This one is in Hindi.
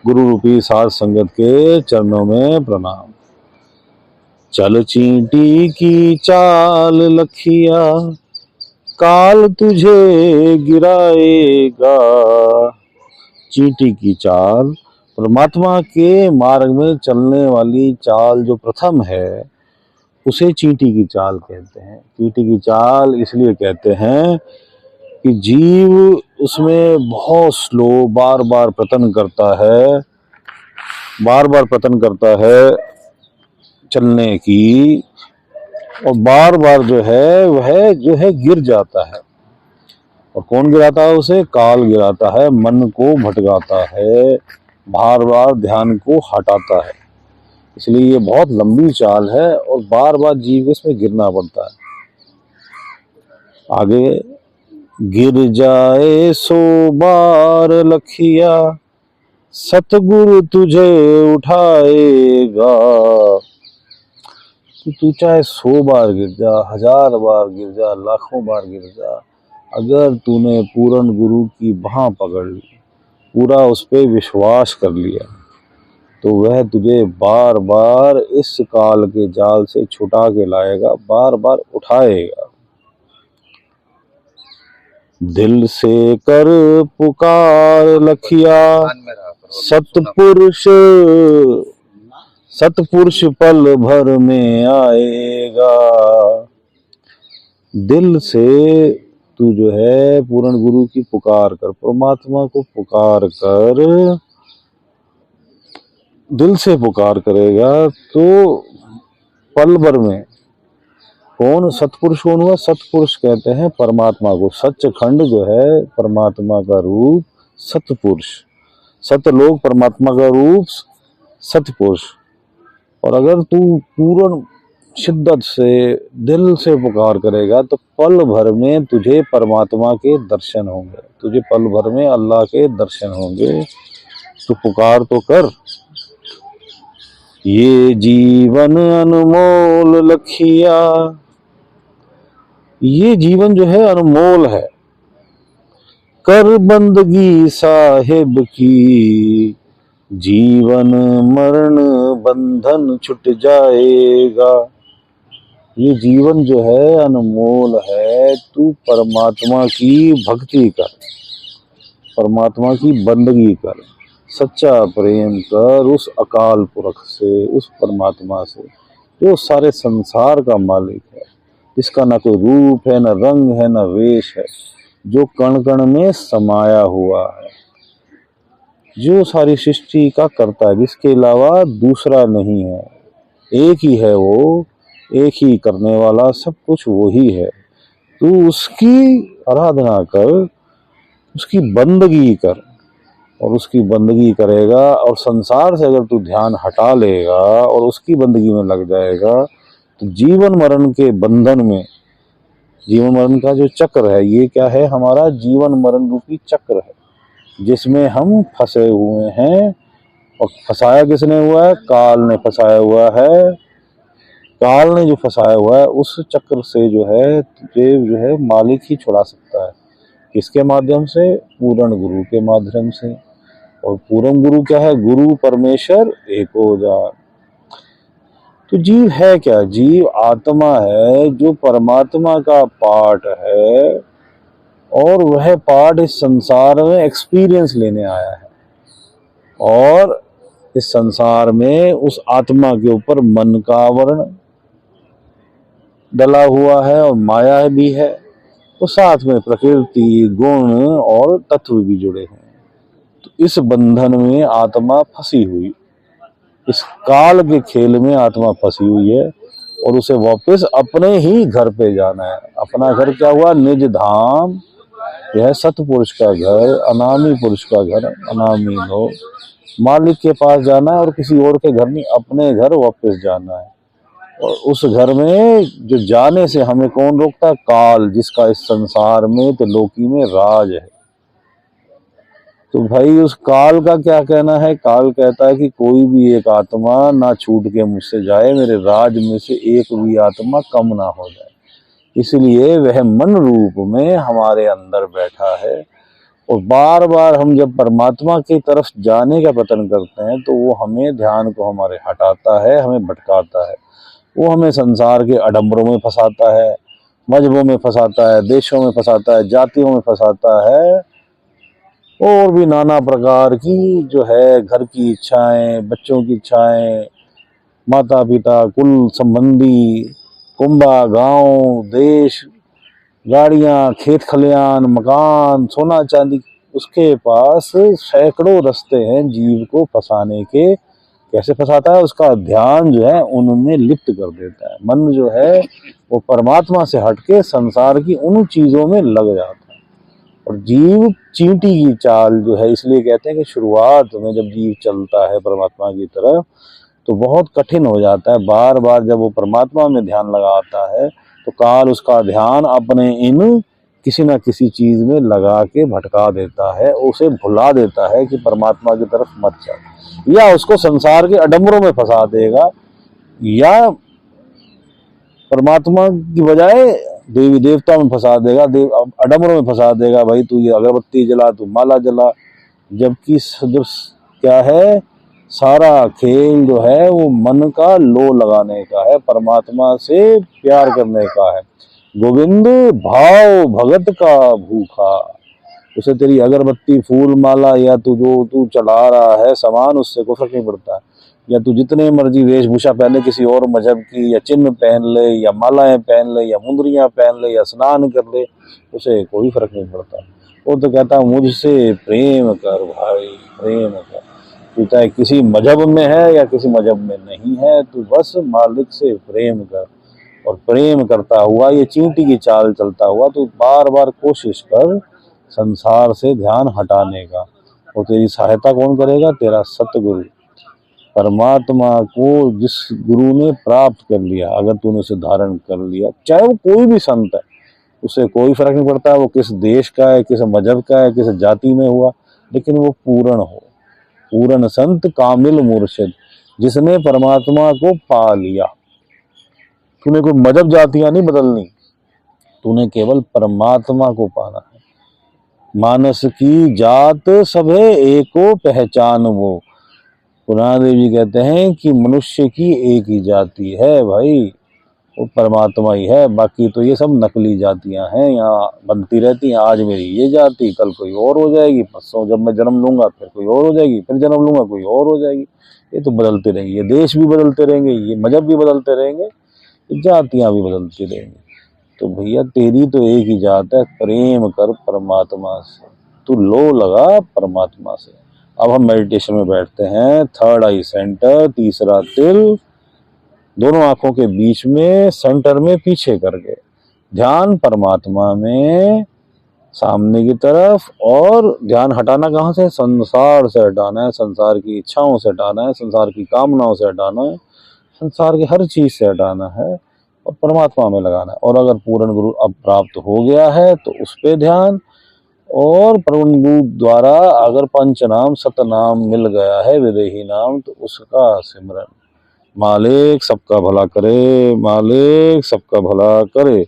गुरु रूपी साध संगत के चरणों में प्रणाम। चल चींटी की चाल लखिया, काल तुझे गिराएगा। चींटी की चाल, परमात्मा के मार्ग में चलने वाली चाल जो प्रथम है उसे चींटी की चाल कहते हैं। चींटी की चाल इसलिए कहते हैं कि जीव उसमें बहुत स्लो बार बार पतन करता है चलने की, और बार बार जो है गिर जाता है। और कौन गिराता है उसे? काल गिराता है, मन को भटकाता है, बार बार ध्यान को हटाता है। इसलिए ये बहुत लंबी चाल है और बार बार जीव को इसमें गिरना पड़ता है। आगे, गिर जाए सो बार लखिया, सतगुरु तुझे उठाएगा। कि तू चाहे 100 बार गिर जा, 1000 बार गिर जा, लाखों बार गिर जा, अगर तूने पूर्ण गुरु की बाह पकड़ ली, पूरा उस पर विश्वास कर लिया, तो वह तुझे बार बार इस काल के जाल से छुटा के लाएगा, बार बार उठाएगा। दिल से कर पुकार लखिया, सतपुरुष पल भर में आएगा। दिल से तू जो है पूर्ण गुरु की पुकार कर, परमात्मा को पुकार कर, दिल से पुकार करेगा तो पल भर में। कौन सतपुरुष? कौन हुआ? सतपुरुष कहते हैं परमात्मा को। सच्चखंड जो है परमात्मा का रूप सतपुरुष, सतलोक परमात्मा का रूप सतपुरुष। और अगर तू पूर्ण शिद्दत से दिल से पुकार करेगा तो पल भर में तुझे परमात्मा के दर्शन होंगे, तुझे पल भर में अल्लाह के दर्शन होंगे। तो पुकार तो कर। ये जीवन अनमोल लखिया, ये जीवन जो है अनमोल है। कर बंदगी साहिब की, जीवन मरण बंधन छुट जाएगा। ये जीवन जो है अनमोल है। तू परमात्मा की भक्ति कर, परमात्मा की बंदगी कर, सच्चा प्रेम कर उस अकाल पुरख से, उस परमात्मा से जो सारे संसार का मालिक है, जिसका ना कोई रूप है, ना रंग है, ना वेश है, जो कण कण में समाया हुआ है, जो सारी सृष्टि का करता है, जिसके अलावा दूसरा नहीं है। एक ही है वो, एक ही करने वाला, सब कुछ वो ही है। तू उसकी आराधना कर, उसकी बंदगी कर, और उसकी बंदगी करेगा और संसार से अगर तू ध्यान हटा लेगा और उसकी बंदगी में लग जाएगा तो जीवन मरण के बंधन में, जीवन मरण का जो चक्र है, ये क्या है? हमारा जीवन मरण रूपी चक्र है, जिसमें हम फंसे हुए हैं। और फंसाया किसने हुआ है? काल ने फंसाया हुआ है। काल ने जो फंसाया हुआ है उस चक्र से जो है तुझे जो है मालिक ही छुड़ा सकता है। किसके माध्यम से? पूर्ण गुरु के माध्यम से। और पूर्ण गुरु क्या है? गुरु परमेश्वर एको जान। तो जीव है क्या? जीव आत्मा है जो परमात्मा का पार्ट है, और वह पार्ट इस संसार में एक्सपीरियंस लेने आया है। और इस संसार में उस आत्मा के ऊपर मन का आवरण डला हुआ है और माया भी है, तो साथ में प्रकृति, गुण और तत्व भी जुड़े हैं। तो इस बंधन में आत्मा फंसी हुई, इस काल के खेल में आत्मा फंसी हुई है, और उसे वापस अपने ही घर पे जाना है। अपना घर क्या हुआ? निज धाम। यह सतपुरुष का घर, अनामी पुरुष का घर, अनामी लोग, मालिक के पास जाना है और किसी और के घर नहीं, अपने घर वापस जाना है। और उस घर में जो जाने से हमें कौन रोकता? काल, जिसका इस संसार में तो लोकी में राज है। तो भाई उस काल का क्या कहना है? काल कहता है कि कोई भी एक आत्मा ना छूट के मुझसे जाए, मेरे राज में से एक भी आत्मा कम ना हो जाए। इसलिए वह मन रूप में हमारे अंदर बैठा है, और बार बार हम जब परमात्मा की तरफ जाने का प्रयत्न करते हैं तो वो हमें ध्यान को हमारे हटाता है, हमें भटकाता है। वो हमें संसार के आडंबरों में फंसाता है, मजहबों में फंसाता है, देशों में फंसाता है, जातियों में फंसाता है, और भी नाना प्रकार की जो है घर की इच्छाएं, बच्चों की इच्छाएं, माता पिता, कुल संबंधी, कुंबा, गांव, देश, गाड़ियां, खेत खलियान, मकान, सोना चांदी, उसके पास सैकड़ों रास्ते हैं जीव को फंसाने के। कैसे फंसाता है? उसका ध्यान जो है उनमें लिप्त कर देता है। मन जो है वो परमात्मा से हटके संसार की उन चीजों में लग जाता है। और जीव चींटी की चाल जो है, इसलिए कहते हैं कि शुरुआत में जब जीव चलता है परमात्मा की तरफ तो बहुत कठिन हो जाता है। बार बार जब वो परमात्मा में ध्यान लगाता है तो काल उसका ध्यान अपने इन किसी न किसी चीज में लगा के भटका देता है, उसे भुला देता है कि परमात्मा की तरफ मत चल, या उसको संसार के अडंबरों में फंसा देगा, या परमात्मा की बजाय देवी देवता में फंसा देगा, अडंबरों में फंसा देगा। भाई तू ये अगरबत्ती जला, तू माला जला, जबकि क्या है, सारा खेल जो है वो मन का लो लगाने का है, परमात्मा से प्यार करने का है। गोविंद भाव भगत का भूखा, उसे तेरी अगरबत्ती, फूल माला या तू चढ़ा रहा है सामान, उससे कोई फर्क नहीं पड़ता। या तू जितने मर्जी वेशभूषा पहने किसी और मजहब की, या चिन्ह पहन ले, या मालाएं पहन ले, या मुंदरियां पहन ले, या स्नान कर ले, उसे कोई फर्क नहीं पड़ता। वो तो कहता मुझसे प्रेम कर भाई, प्रेम कर। तू चाहे किसी मजहब में है या किसी मजहब में नहीं है, तू बस मालिक से प्रेम कर। और प्रेम करता हुआ, ये चींटी की चाल चलता हुआ, तो बार बार कोशिश कर संसार से ध्यान हटाने का। और तेरी सहायता कौन करेगा? तेरा सतगुरु। परमात्मा को जिस गुरु ने प्राप्त कर लिया, अगर तूने उसे धारण कर लिया, चाहे वो कोई भी संत है, उसे कोई फर्क नहीं पड़ता वो किस देश का है, किस मजहब का है, किस जाति में हुआ, लेकिन वो पूर्ण हो। पूर्ण संत कामिल मुर्शिद, जिसने परमात्मा को पा लिया। तूने कोई मजहब जातियां नहीं बदलनी, तूने केवल परमात्मा को पाना है। मानस की जात सभे एको पहचान वो। पुराण देव जी कहते हैं कि मनुष्य की एक ही जाति है भाई, वो परमात्मा ही है। बाकी तो ये सब नकली जातियां हैं, यहाँ बनती रहती हैं। आज मेरी ये जाति, कल कोई और हो जाएगी, परसों जब मैं जन्म लूंगा फिर कोई और हो जाएगी, फिर जन्म लूंगा कोई और हो जाएगी। ये तो बदलते रहेंगे, ये देश भी बदलते रहेंगे, ये मजहब भी बदलते रहेंगे, जातियां भी बदलती रहेंगी। तो भैया तेरी तो एक ही जात है, प्रेम कर परमात्मा से, तू लो लगा परमात्मा से। अब हम मेडिटेशन में बैठते हैं। थर्ड आई सेंटर, तीसरा तिल, दोनों आंखों के बीच में, सेंटर में पीछे करके ध्यान परमात्मा में, सामने की तरफ। और ध्यान हटाना कहाँ से? संसार से हटाना है, संसार की इच्छाओं से हटाना है, संसार की कामनाओं से हटाना है, संसार की हर चीज से हटाना है और परमात्मा में लगाना है। और अगर पूर्ण गुरु अब प्राप्त हो गया है तो उस पे ध्यान, और पूर्ण गुरु द्वारा अगर पंचनाम सतनाम मिल गया है, विदेही नाम, तो उसका सिमरन। मालिक सबका भला करे, मालिक सबका भला करे।